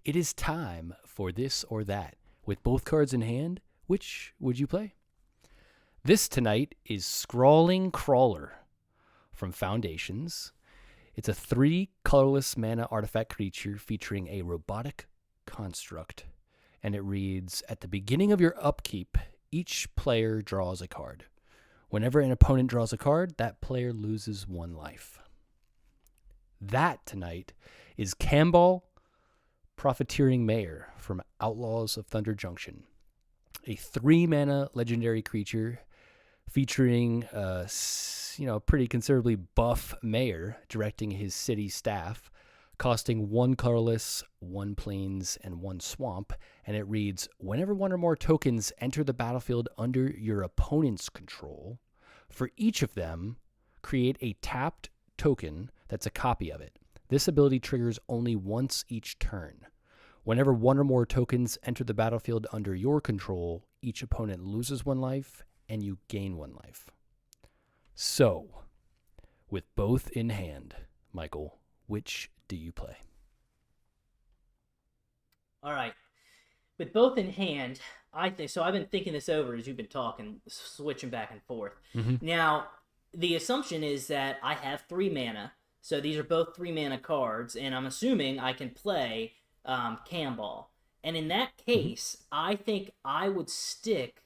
It is time for this or that. With both cards in hand, which would you play? This tonight is Scrawling Crawler from Foundations. It's a 3 colorless mana artifact creature featuring a robotic construct. And it reads, at the beginning of your upkeep, each player draws a card. Whenever an opponent draws a card, that player loses 1 life. That tonight is Kambal, Profiteering Mayor from Outlaws of Thunder Junction. A 3-mana legendary creature featuring pretty considerably buff mayor directing his city staff, costing 1 colorless, 1 plains, and 1 swamp, and it reads, whenever 1 or more tokens enter the battlefield under your opponent's control, for each of them, create a tapped token that's a copy of it. This ability triggers only once each turn. Whenever 1 or more tokens enter the battlefield under your control, each opponent loses 1 life, and you gain 1 life. So, with both in hand, Michael, which do you play? All right. With both in hand, I think so. I've been thinking this over as you've been talking, switching back and forth. Mm-hmm. Now, the assumption is that I have 3 mana, so these are both 3 mana cards, and I'm assuming I can play Kambal. And in that case, I think I would stick,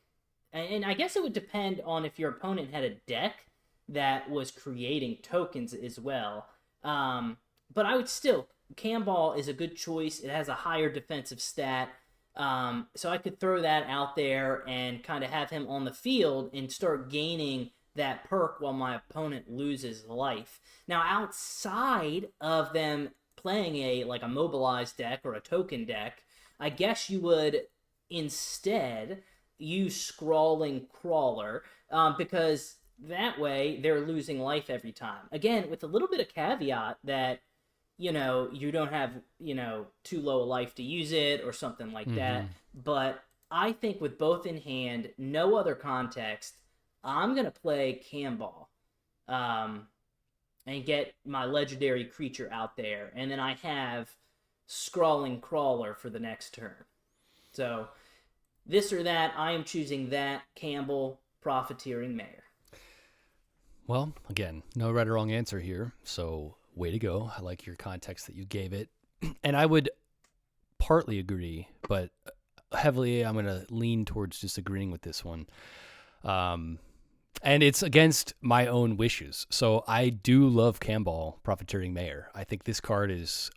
and I guess it would depend on if your opponent had a deck that was creating tokens as well. But I would still, Kambal is a good choice. It has a higher defensive stat. So I could throw that out there and kind of have him on the field and start gaining that perk while my opponent loses life. Now, outside of them playing a mobilized deck or a token deck, I guess you would instead use Scrawling Crawler, because that way they're losing life every time. Again, with a little bit of caveat that, you don't have, too low a life to use it or something like that. But I think with both in hand, no other context, I'm going to play Kambal and get my legendary creature out there. And then I have Scrawling Crawler for the next turn. So this or that, I am choosing that Kambal Profiteering Mayor. Well, again, no right or wrong answer here, so way to go. I like your context that you gave it. And I would partly agree, but heavily I'm going to lean towards disagreeing with this one. And it's against my own wishes. So I do love Kambal, Profiteering Mayor. I think this card is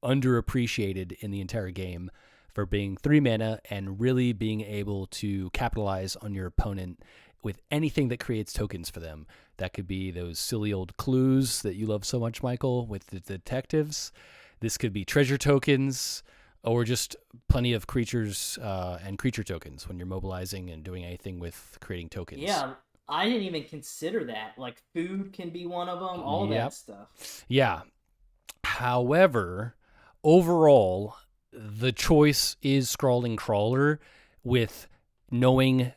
underappreciated in the entire game for being 3 mana and really being able to capitalize on your opponent with anything that creates tokens for them. That could be those silly old clues that you love so much, Michael, with the detectives. This could be treasure tokens, or just plenty of creatures and creature tokens when you're mobilizing and doing anything with creating tokens. Yeah, I didn't even consider that. Like, food can be one of them, all that stuff. Yeah. However, overall, the choice is Scrawling Crawler with knowing...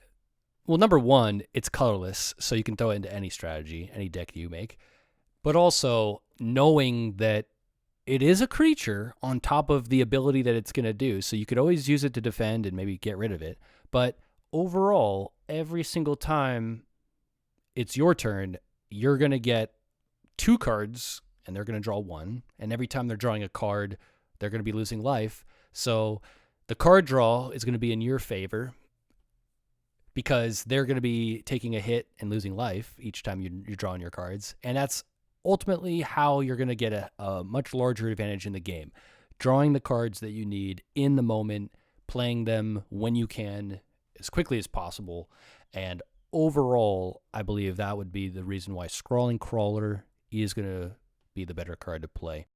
Well, number one, it's colorless, so you can throw it into any strategy, any deck you make. But also knowing that it is a creature on top of the ability that it's going to do. So you could always use it to defend and maybe get rid of it. But overall, every single time it's your turn, you're going to get 2 cards, and they're going to draw 1. And every time they're drawing a card, they're going to be losing life. So the card draw is going to be in your favor, because they're going to be taking a hit and losing life each time you're drawing your cards. And that's ultimately how you're going to get a much larger advantage in the game. Drawing the cards that you need in the moment, playing them when you can, as quickly as possible. And overall, I believe that would be the reason why Scrawling Crawler is going to be the better card to play.